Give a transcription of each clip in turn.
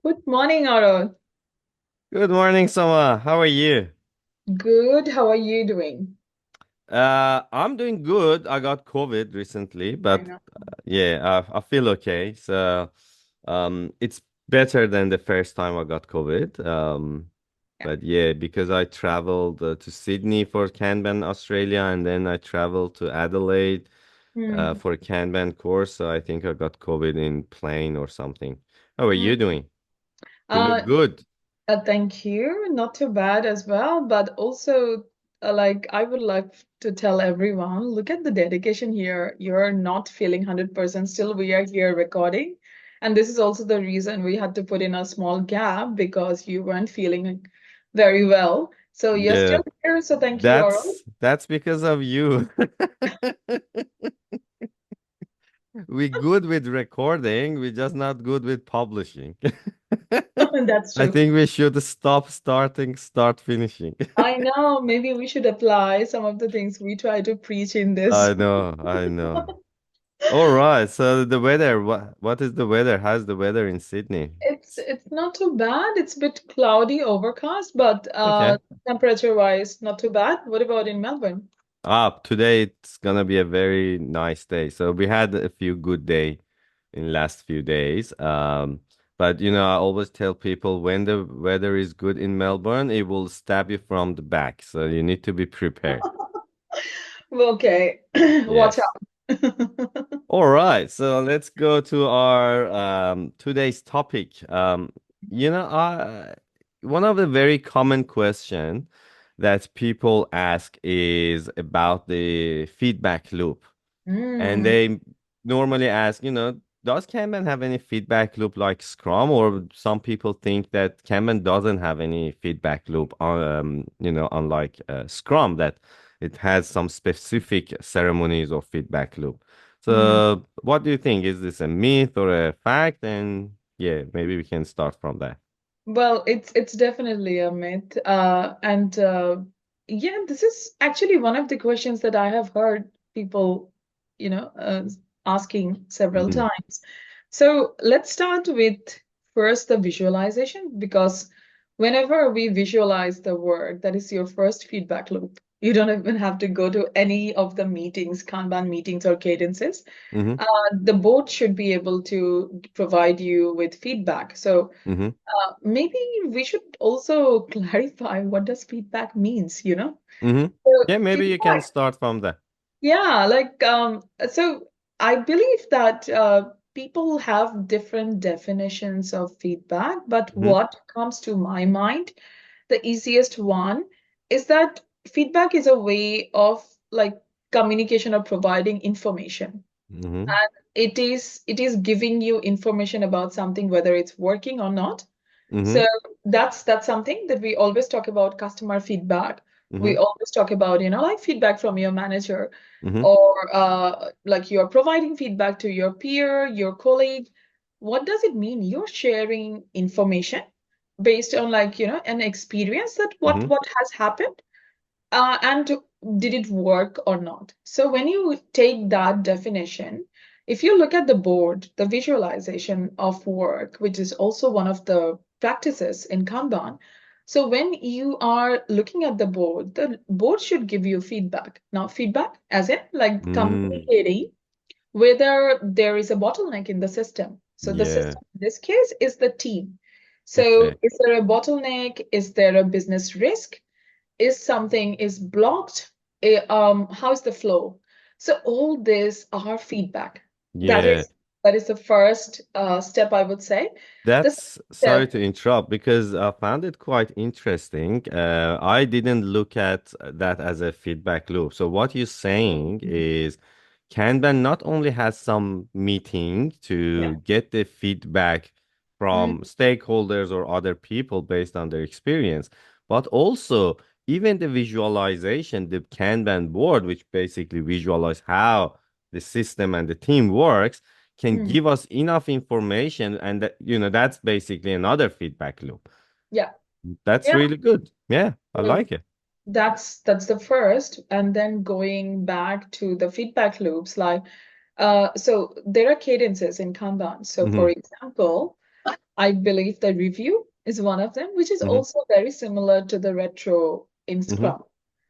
Good morning, Orod. Good morning, Soma. How are you? Good. How are you doing? I'm doing good. I got COVID recently, I but know. yeah, I feel okay. So, it's better than the first time I got COVID. Yeah. But yeah, because I traveled to Sydney for Kanban, Australia, and then I traveled to Adelaide Hmm. for a Kanban course. So I think I got COVID in plane or something. How are Hmm. you doing? You look Uh, good. Thank you. Not too bad as well, but also, like, I would like to tell everyone, look at the dedication here. You're not feeling 100%. Still, we are here recording. And this is also the reason we had to put in a small gap because you weren't feeling very well. So you're Yeah, still here. So thank you, Oral. that's because of you. We good with recording, we just not good with publishing. That's I true. think we should stop starting, start finishing. I know, maybe we should apply some of the things we try to preach in this. I know, I know. All right, so the weather, what is the weather? How's the weather in Sydney? It's not too bad. It's a bit cloudy, overcast, but Okay. temperature wise, not too bad. What about in Melbourne? Today it's gonna be a very nice day. So we had a few good day in last few days. But I always tell people when the weather is good in Melbourne, it will stab you from the back. So you need to be prepared. Okay, watch Yes. out. All right. So let's go to our today's topic. One of the very common question that people ask is about the feedback loop. And Mm. they normally ask, does Kanban have any feedback loop like Scrum? Or some people think that Kanban doesn't have any feedback loop, unlike Scrum, that it has some specific ceremonies or feedback loop. Mm. So, what do you think? Is this a myth or a fact? And yeah, maybe we can start from there. Well, it's definitely a myth. And yeah, this is actually one of the questions that I have heard people, you know, uh, asking several Mhm. times. So let's start with first the visualization, because whenever we visualize the work, that is your first feedback loop. You don't even have to go to any of the meetings, Kanban meetings or cadences. Mhm. The board should be able to provide you with feedback. So Mhm. maybe we should also clarify what does feedback means, you know? Mhm. So Yeah, maybe you can feedback, start from there. yeah, so I believe that people have different definitions of feedback, but Mhm. what comes to my mind, the easiest one is that feedback is a way of like communication or providing information. Mhm. And it is giving you information about something, whether it's working or not. So Mhm. that's something that we always talk about customer feedback. We Mhm. always talk about, like feedback from your manager, Mhm. or like you're providing feedback to your peer, your colleague. What does it mean? You're sharing information based on like, an experience that what Mhm. what has happened, and did it work or not? So when you take that definition, if you look at the board, the visualization of work, which is also one of the practices in Kanban, so when you are looking at the board should give you feedback. Now, feedback as in like Mm. communicating whether there is a bottleneck in the system. So the Yeah. system in this case is the team. Okay. So is there a bottleneck? Is there a business risk? Is something is blocked? How's the flow? So all these are feedback. That Yeah. is that is the first step, I would say. The second That's sorry step, to interrupt because I found it quite interesting. I didn't look at that as a feedback loop. So what you're saying is Kanban not only has some meeting yeah. to get the feedback Mm, from stakeholders or other people based on their experience, but also even the visualization, the Kanban board, which basically visualize how the system and the team works, can mm, give us enough information, and that's basically another feedback loop. yeah, That's yeah. really good. Yeah, I So like it. that's the first, and then going back to the feedback loops, like so there are cadences in Kanban. So for Hmm. example, I believe the review is one of them, which is Mm-hmm. also very similar to the retro in Mm-hmm. Scrum,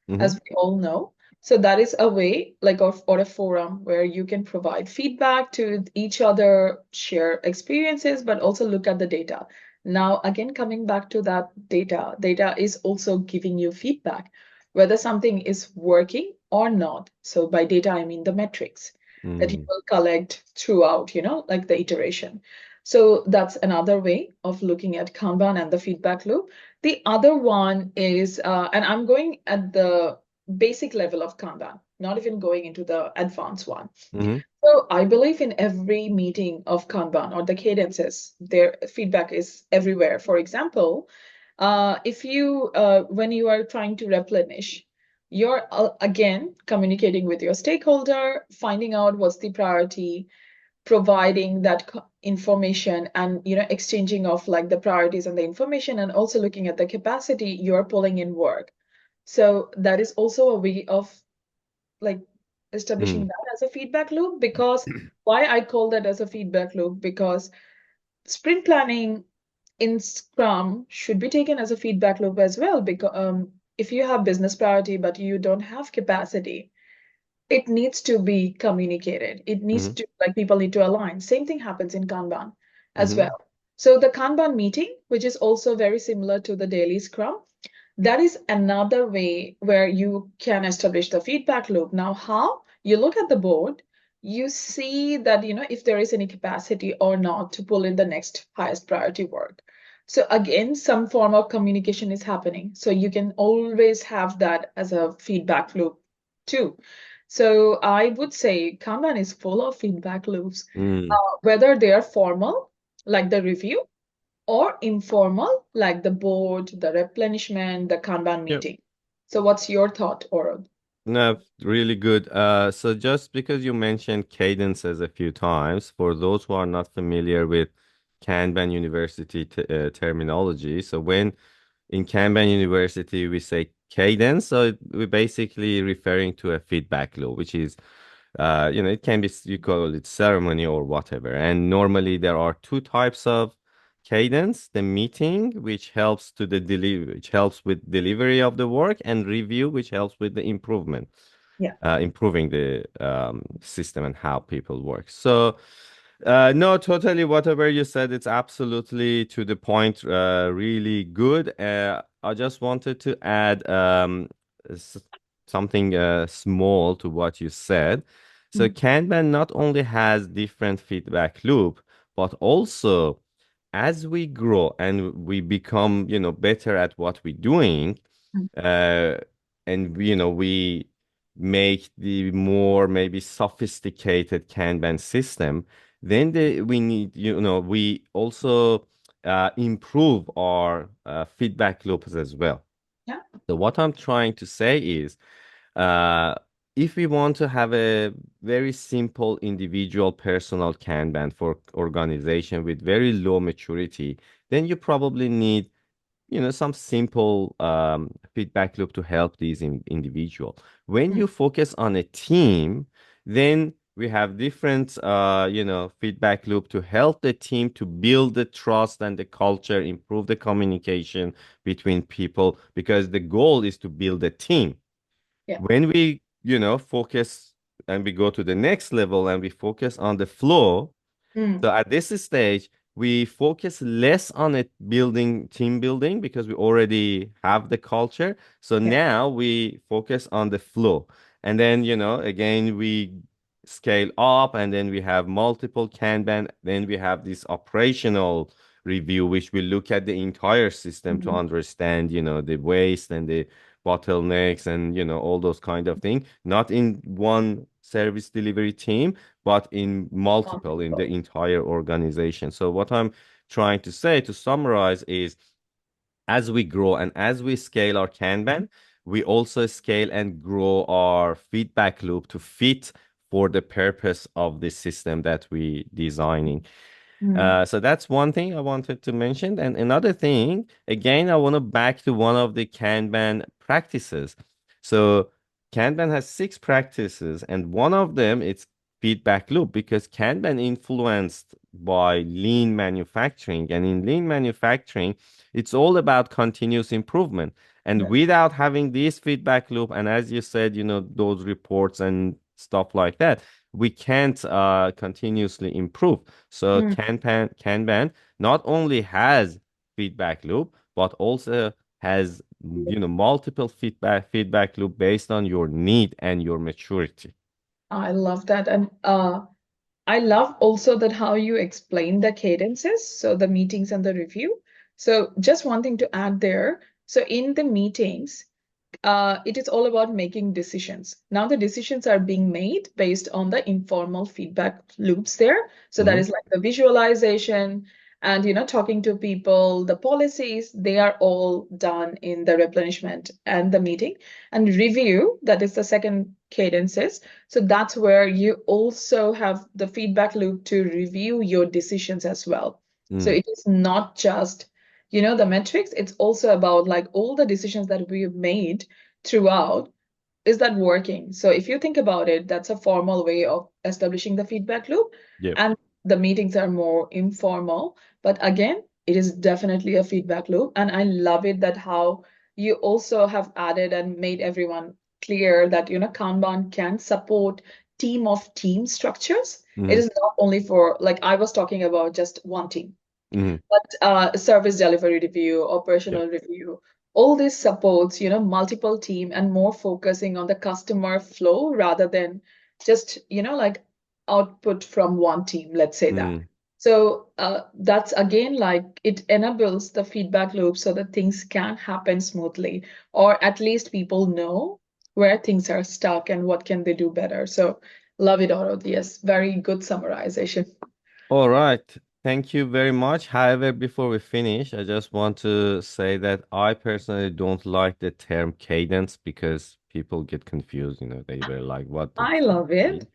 Mm-hmm. as we all know. So that is a way, like, of or a forum where you can provide feedback to each other, share experiences, but also look at the data. Now, again, coming back to that data is also giving you feedback, whether something is working or not. So by data, I mean the metrics that you Mm-hmm. will collect throughout, like the iteration. So that's another way of looking at Kanban and the feedback loop. The other one is, and I'm going at the basic level of Kanban, not even going into the advanced one. Mm-hmm. So I believe in every meeting of Kanban or the cadences, their feedback is everywhere. For example, if you when you are trying to replenish, you're again communicating with your stakeholder, finding out what's the priority, providing that information, and exchanging of like the priorities and the information, and also looking at the capacity you're pulling in work. So that is also a way of like establishing that as a feedback loop. Because why I call that as a feedback loop, because sprint planning in Scrum should be taken as a feedback loop as well. Because if you have business priority but you don't have capacity, it needs to be communicated. It needs Mm-hmm. to, like, people need to align. Same thing happens in Kanban as Mm-hmm. well. So the Kanban meeting, which is also very similar to the daily Scrum, that is another way where you can establish the feedback loop. Now, how? You look at the board, you see that, if there is any capacity or not to pull in the next highest priority work. So again, some form of communication is happening. So you can always have that as a feedback loop too. So I would say Kanban is full of feedback loops, whether they are formal, like the review, or informal, like the board, the replenishment, the Kanban Mm. meeting. So what's your thought, Orod? No, really good. So just because you mentioned cadences a few times, for those who are not familiar with Kanban University t terminology, so when in Kanban University we say cadence, so we're basically referring to a feedback loop, which is, it can be, you call it ceremony or whatever. And normally there are two types of cadence: the meeting, which helps to the deliver, which helps with delivery of the work, and review, which helps with the improvement, Yeah. improving the system and how people work. So, no, totally, whatever you said, it's absolutely to the point, really good. I just wanted to add s- something small to what you said. So, Mm, Kanban not only has different feedback loop, but also as we grow and we become, better at what we're doing, mm, uh, and we make the more maybe sophisticated Kanban system, then we need, we also improve our feedback loops as well. yeah. So what I'm trying to say is, uh, if we want to have a very simple individual personal Kanban for organization with very low maturity, then you probably need, some simple feedback loop to help these individual. When Mm, you focus on a team, then we have different, feedback loop to help the team to build the trust and the culture, improve the communication between people, because the goal is to build a team. yeah. When we, focus and we go to the next level and we focus on the flow, Mm, so at this stage, we focus less on it building team building because we already have the culture. So yeah. now we focus on the flow. And then, again, we scale up and then we have multiple Kanban. Then we have this operational review, which will look at the entire system to Mm, understand, the waste and the bottlenecks and, all those kind of things, not in one service delivery team but in multiple in the multiple. entire organization. So what I'm trying to say to summarize is, as we grow and as we scale our Kanban, we also scale and grow our feedback loop to fit for the purpose of this system that we designing. Mm, So that's one thing I wanted to mention. And another thing, again, I want to back to one of the Kanban practices. So Kanban has six practices, and one of them it's feedback loop because Kanban influenced by lean manufacturing. And in lean manufacturing, it's all about continuous improvement. And Yes. without having this feedback loop, and as you said, those reports and stuff like that, we can't continuously improve. So Mm, Kanban not only has feedback loop, but also has multiple feedback loop based on your need and your maturity. I love that. And I love also that how you explain the cadences, so the meetings and the review. So just one thing to add there. So in the meetings, it is all about making decisions. Now the decisions are being made based on the informal feedback loops there. So that Hmm. is like the visualization and talking to people, the policies, they are all done in the replenishment and the meeting. And review, that is the second cadences. So that's where you also have the feedback loop to review your decisions as well. So Mm. it is not just the metrics, it's also about like all the decisions that we've made throughout, is that working? So if you think about it, that's a formal way of establishing the feedback loop, Yep. and the meetings are more informal. But again, it is definitely a feedback loop, and I love it that how you also have added and made everyone clear that Kanban can support team structures. It Hmm. is not only for, like I was talking about, just one team, Hmm. but service delivery review, Yep. operational review, all this supports, multiple team and more focusing on the customer flow rather than just, like output from one team, let's say that. Mm. So that's again like it enables the feedback loop so that things can happen smoothly, or at least people know where things are stuck and what can they do better. So love it, Orod. Yes, very good summarization. All right. Thank you very much. However, before we finish, I just want to say that I personally don't like the term cadence because people get confused. They were like, what does I it love it. mean?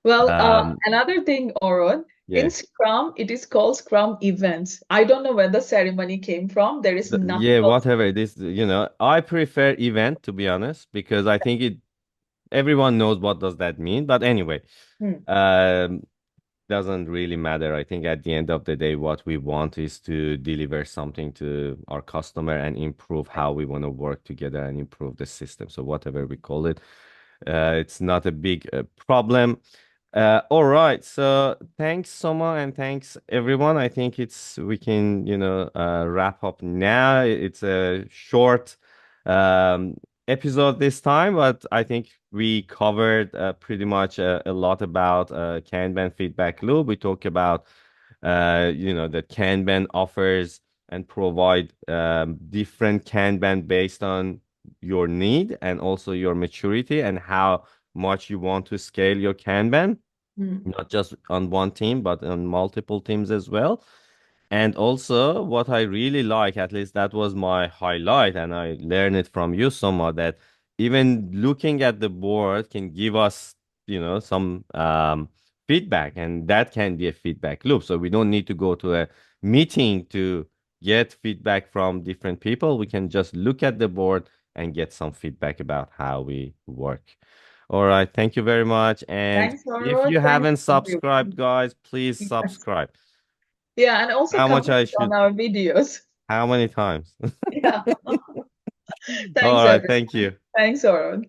Well, Um, another thing, Orod, in yeah. Scrum, it is called Scrum events. I don't know where the ceremony came from. There is nothing Yeah, called. whatever it is, I prefer event to be honest because I think everyone knows what does that mean. But anyway, Hmm, um, doesn't really matter. I think at the end of the day, what we want is to deliver something to our customer and improve how we want to work together and improve the system. So whatever we call it, it's not a big problem. All right. So thanks, Soma, and thanks everyone. I think we can, wrap up now. It's a short um, episode this time, but I think we covered pretty much a lot about Kanban feedback loop. We talked about that Kanban offers and provide different Kanban based on your need and also your maturity and how much you want to scale your Kanban, hmm. not just on one team, but on multiple teams as well. And also, what I really like, at least that was my highlight, and I learned it from you somewhat, that even looking at the board can give us, some feedback, and that can be a feedback loop. So we don't need to go to a meeting to get feedback from different people. We can just look at the board and get some feedback about how we work. All right, thank you very much. And Thanks, if Orod. you Thanks, haven't subscribed, everyone. guys, please Yes. subscribe. Yeah, and also How much comment I on should our videos. How many times? Yeah. All Thanks, right, thank everyone. you. Thanks, Orod.